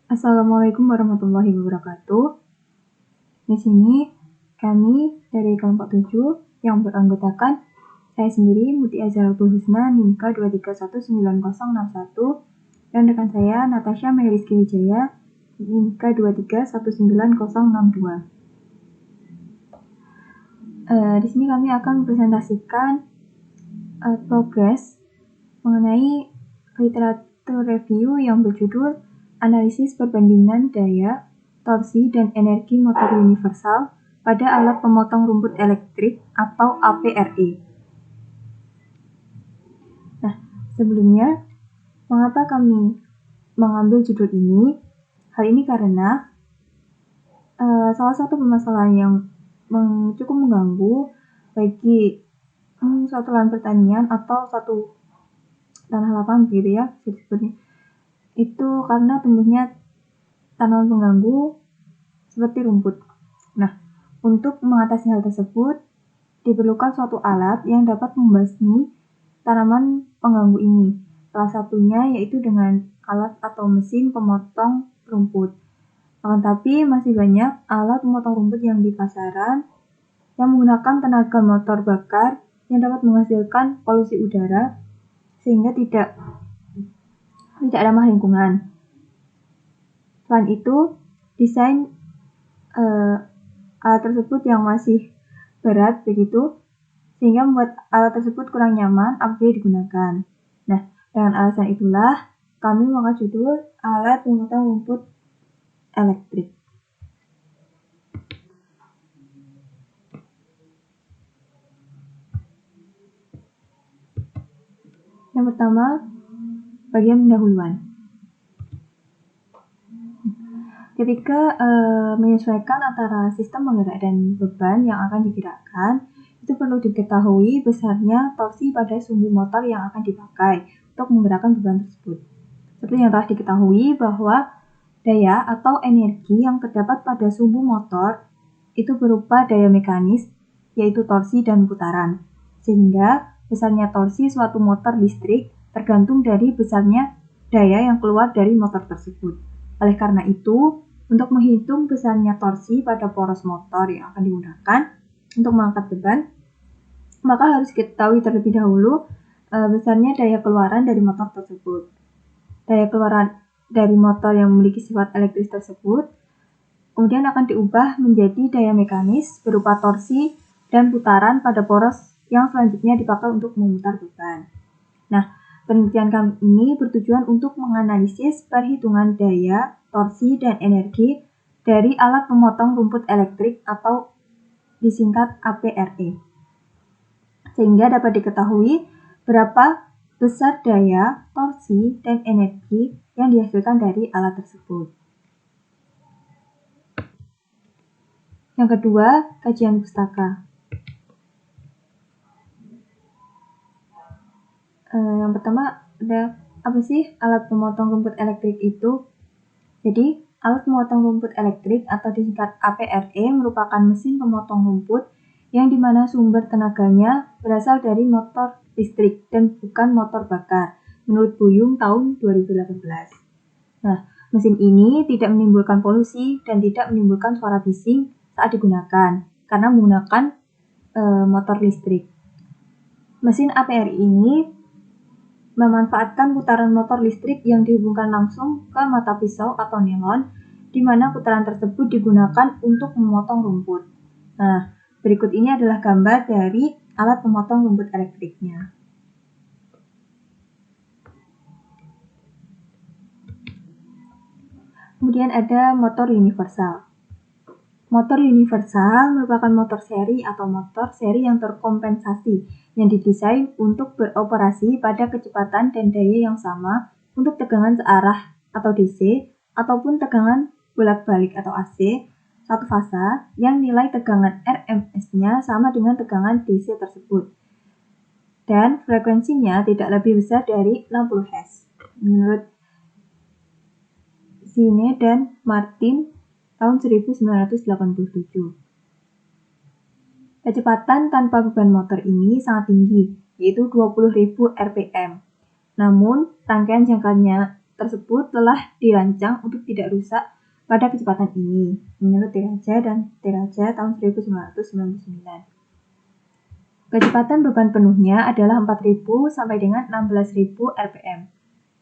Assalamualaikum warahmatullahi wabarakatuh. Di sini kami dari kelompok 7 yang beranggotakan saya sendiri Muti Azharatul Husna NIMKA 2319061 dan rekan saya Natasha Meriski Wijaya NIMKA 2319062. Di sini kami akan mempresentasikan progres mengenai literatur review yang berjudul Analisis Perbandingan Daya, Torsi, dan Energi Motor Universal pada Alat Pemotong Rumput Elektrik atau APRE. Nah, sebelumnya, mengapa kami mengambil judul ini? Hal ini karena salah satu permasalahan yang cukup mengganggu bagi suatu lahan pertanian atau suatu tanah lapang gitu ya, disebutnya itu karena tumbuhnya tanaman pengganggu seperti rumput. Nah, untuk mengatasi hal tersebut diperlukan suatu alat yang dapat membasmi tanaman pengganggu ini. Salah satunya yaitu dengan alat atau mesin pemotong rumput. Akan tapi masih banyak alat pemotong rumput yang di pasaran yang menggunakan tenaga motor bakar yang dapat menghasilkan polusi udara sehingga tidak ramah lingkungan. Selain itu, desain alat tersebut yang masih berat begitu, sehingga membuat alat tersebut kurang nyaman apabila digunakan. Nah, dengan alasan itulah kami mengangkat judul alat pemotong rumput elektrik. Yang pertama, bagian pendahuluan. Ketika menyesuaikan antara sistem penggerak dan beban yang akan digerakkan, itu perlu diketahui besarnya torsi pada sumbu motor yang akan dipakai untuk menggerakkan beban tersebut. Seperti yang telah diketahui bahwa daya atau energi yang terdapat pada sumbu motor itu berupa daya mekanis, yaitu torsi dan putaran. Sehingga besarnya torsi suatu motor listrik tergantung dari besarnya daya yang keluar dari motor tersebut. Oleh karena itu, untuk menghitung besarnya torsi pada poros motor yang akan digunakan untuk mengangkat beban, maka harus diketahui terlebih dahulu besarnya daya keluaran dari motor tersebut. Daya keluaran dari motor yang memiliki sifat elektris tersebut kemudian akan diubah menjadi daya mekanis berupa torsi dan putaran pada poros yang selanjutnya dipakai untuk memutar beban. Nah, penelitian kami ini bertujuan untuk menganalisis perhitungan daya, torsi, dan energi dari alat pemotong rumput elektrik atau disingkat APRE. Sehingga dapat diketahui berapa besar daya, torsi, dan energi yang dihasilkan dari alat tersebut. Yang kedua, kajian pustaka. Yang pertama, ada apa sih alat pemotong rumput elektrik itu? Jadi, alat pemotong rumput elektrik atau disingkat APRE merupakan mesin pemotong rumput yang dimana sumber tenaganya berasal dari motor listrik dan bukan motor bakar, menurut Buyung tahun 2018. Nah, mesin ini tidak menimbulkan polusi dan tidak menimbulkan suara bising saat digunakan karena menggunakan motor listrik. Mesin APRE ini memanfaatkan putaran motor listrik yang dihubungkan langsung ke mata pisau atau nelon, di mana putaran tersebut digunakan untuk memotong rumput. Nah, berikut ini adalah gambar dari alat pemotong rumput elektriknya. Kemudian ada motor universal. Motor universal merupakan motor seri atau motor seri yang terkompensasi yang didesain untuk beroperasi pada kecepatan dan daya yang sama untuk tegangan searah atau DC ataupun tegangan bolak-balik atau AC satu fasa yang nilai tegangan RMS-nya sama dengan tegangan DC tersebut. Dan frekuensinya tidak lebih besar dari 60 Hz. Menurut Zine dan Martin tahun 1987. Kecepatan tanpa beban motor ini sangat tinggi, yaitu 20.000 rpm. Namun, rangkaian jangkanya tersebut telah dirancang untuk tidak rusak pada kecepatan ini, menurut Tiraja dan Tiraja tahun 1999. Kecepatan beban penuhnya adalah 4.000 sampai dengan 16.000 rpm.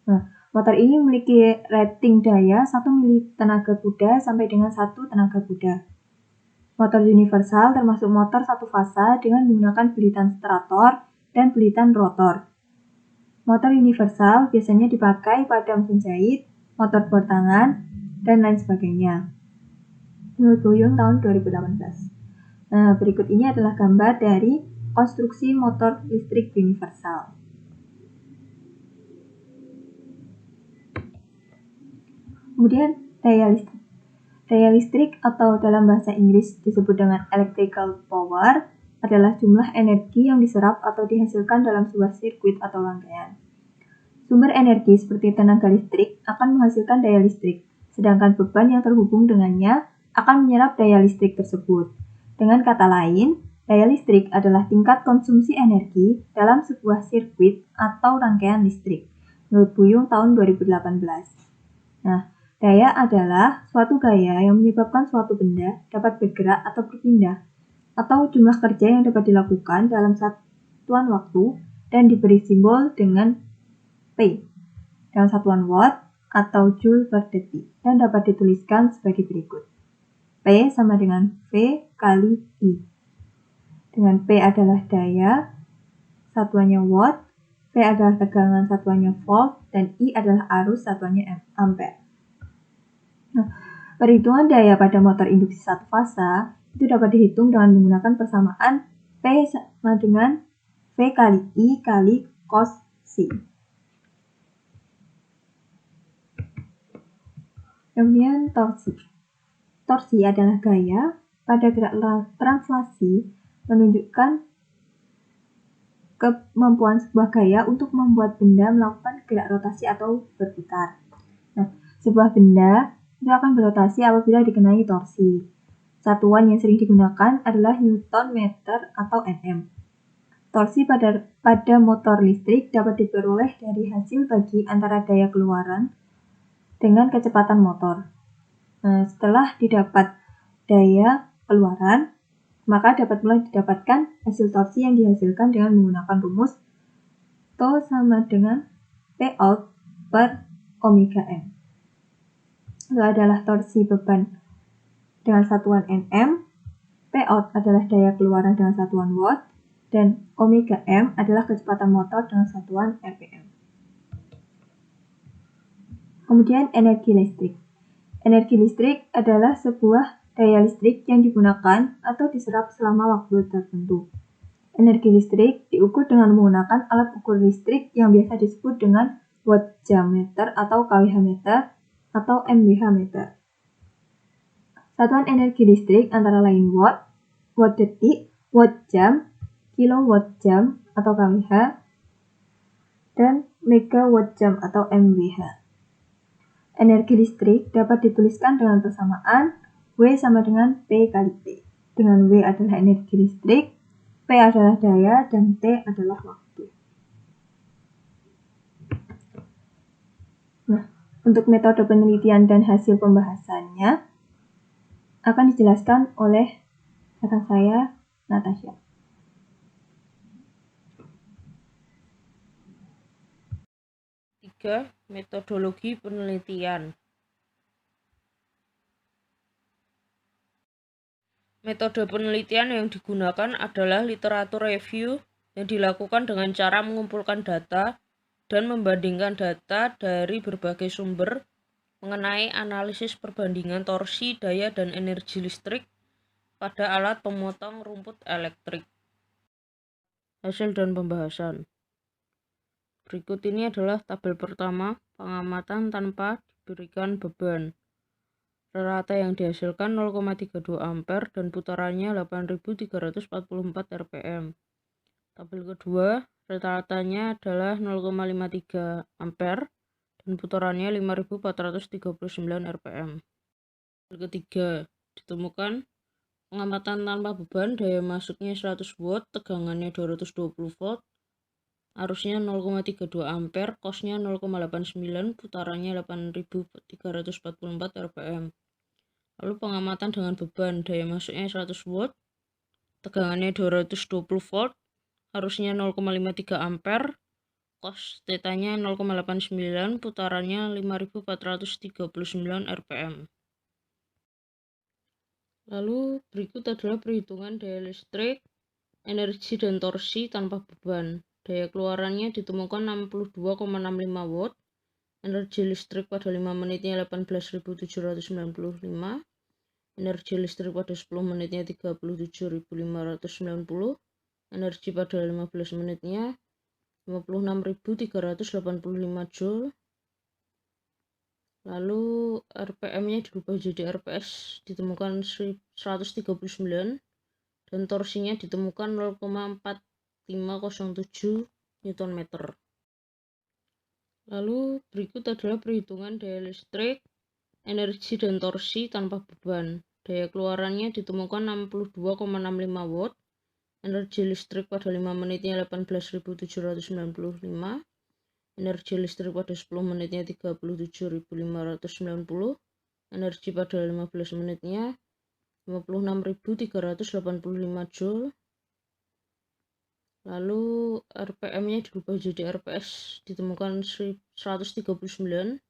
Nah, motor ini memiliki rating daya 1 mili tenaga kuda sampai dengan 1 tenaga kuda. Motor universal termasuk motor satu fasa dengan menggunakan bilitan stator dan bilitan rotor. Motor universal biasanya dipakai pada mesin jahit, motor bor tangan, dan lain sebagainya. Menurut Buyung tahun 2018. Nah, berikut ini adalah gambar dari konstruksi motor listrik universal. Kemudian daya listrik. Daya listrik atau dalam bahasa Inggris disebut dengan electrical power adalah jumlah energi yang diserap atau dihasilkan dalam sebuah sirkuit atau rangkaian. Sumber energi seperti tenaga listrik akan menghasilkan daya listrik, sedangkan beban yang terhubung dengannya akan menyerap daya listrik tersebut. Dengan kata lain, daya listrik adalah tingkat konsumsi energi dalam sebuah sirkuit atau rangkaian listrik, menurut Buyung tahun 2018. Nah, daya adalah suatu gaya yang menyebabkan suatu benda dapat bergerak atau berpindah, atau jumlah kerja yang dapat dilakukan dalam satuan waktu dan diberi simbol dengan P dalam satuan watt atau joule per detik dan dapat dituliskan sebagai berikut. P sama dengan V kali I. Dengan P adalah daya, satuannya watt, V adalah tegangan, satuannya volt, dan I adalah arus, satuannya ampere. Nah, perhitungan daya pada motor induksi satu fasa itu dapat dihitung dengan menggunakan persamaan P sama dengan V kali I kali cos C. Kemudian torsi. Torsi adalah gaya pada gerak translasi menunjukkan kemampuan sebuah gaya untuk membuat benda melakukan gerak rotasi atau berputar. Nah, sebuah benda itu akan berotasi apabila dikenai torsi. Satuan yang sering digunakan adalah Newton meter atau Nm. Torsi pada motor listrik dapat diperoleh dari hasil bagi antara daya keluaran dengan kecepatan motor. Nah, setelah didapat daya keluaran, maka dapat mulai didapatkan hasil torsi yang dihasilkan dengan menggunakan rumus T sama dengan P out per omega m. Itu adalah torsi beban dengan satuan Nm, P out adalah daya keluaran dengan satuan watt, dan omega m adalah kecepatan motor dengan satuan rpm. Kemudian energi listrik. Energi listrik adalah sebuah daya listrik yang digunakan atau diserap selama waktu tertentu. Energi listrik diukur dengan menggunakan alat ukur listrik yang biasa disebut dengan watt jam meter atau kWh meter atau MWh meter. Satuan energi listrik antara lain watt, watt detik, watt jam, kilowatt jam atau kWh, dan megawatt jam atau MWh. Energi listrik dapat dituliskan dengan persamaan W sama dengan P kali T. Dengan W adalah energi listrik, P adalah daya, dan T adalah waktu. Nah, untuk metode penelitian dan hasil pembahasannya akan dijelaskan oleh rekan saya, Natasha. Metodologi penelitian. Metode penelitian yang digunakan adalah literatur review yang dilakukan dengan cara mengumpulkan data dan membandingkan data dari berbagai sumber mengenai analisis perbandingan torsi, daya, dan energi listrik pada alat pemotong rumput elektrik. Hasil dan pembahasan. Berikut ini adalah tabel pertama, pengamatan tanpa diberikan beban. Rata yang dihasilkan 0,32 ampere dan putarannya 8.344 rpm. Tabel kedua, rata-ratanya adalah 0,53 ampere dan putarannya 5.439 rpm. Tabel ketiga, ditemukan pengamatan tanpa beban, daya masuknya 100 watt, tegangannya 220 volt, arusnya 0,32 ampere, kosnya 0,89, putarannya 8.344 rpm. Lalu pengamatan dengan beban, daya masuknya 100 watt, tegangannya 220 volt, arusnya 0,53 ampere, cos tetanya 0,89, putarannya 5.439 rpm. Lalu berikut adalah perhitungan daya listrik, energi dan torsi tanpa beban. Daya keluarannya ditemukan 62,65 watt, energi listrik pada 5 menitnya 18.795, energi listrik pada 10 menitnya 37.590, energi pada 15 menitnya 56.385 joule. Lalu RPM-nya dirubah jadi RPS, ditemukan 139, dan torsinya ditemukan 0,4507 Nm. Lalu berikut adalah perhitungan daya listrik, energi dan torsi tanpa beban. Daya keluarannya ditemukan 62,65 watt, energi listrik pada 5 menitnya 18.795, energi listrik pada 10 menitnya 37.590, energi pada 15 menitnya 56.385 joule. Lalu RPM-nya dirubah jadi RPS, ditemukan 139,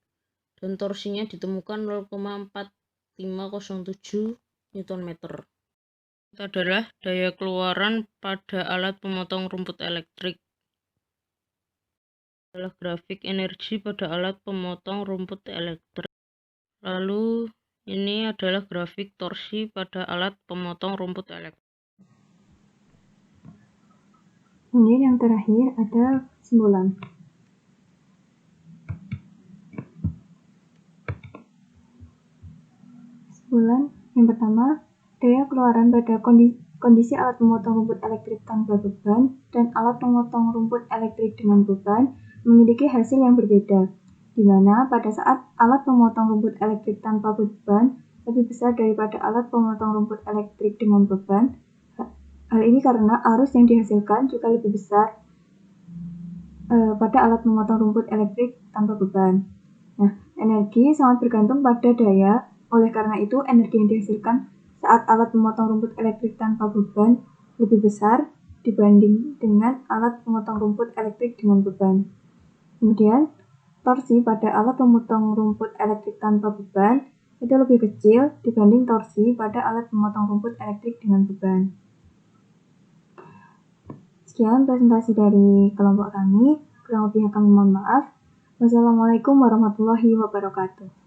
dan torsinya ditemukan 0,4507 Nm. Itu adalah daya keluaran pada alat pemotong rumput elektrik. Adalah grafik energi pada alat pemotong rumput elektrik. Lalu ini adalah grafik torsi pada alat pemotong rumput elektrik. Kemudian yang terakhir ada kesimpulan. Kesimpulan yang pertama, daya keluaran pada kondisi alat pemotong rumput elektrik tanpa beban dan alat pemotong rumput elektrik dengan beban memiliki hasil yang berbeda, di mana pada saat alat pemotong rumput elektrik tanpa beban lebih besar daripada alat pemotong rumput elektrik dengan beban. Hal ini karena arus yang dihasilkan juga lebih besar pada alat pemotong rumput elektrik tanpa beban. Nah, energi sangat bergantung pada daya. Oleh karena itu, energi yang dihasilkan saat alat pemotong rumput elektrik tanpa beban lebih besar dibanding dengan alat pemotong rumput elektrik dengan beban. Kemudian, torsi pada alat pemotong rumput elektrik tanpa beban itu lebih kecil dibanding torsi pada alat pemotong rumput elektrik dengan beban. Sekian presentasi dari kelompok kami. Kurang lebihnya kami mohon maaf. Wassalamualaikum warahmatullahi wabarakatuh.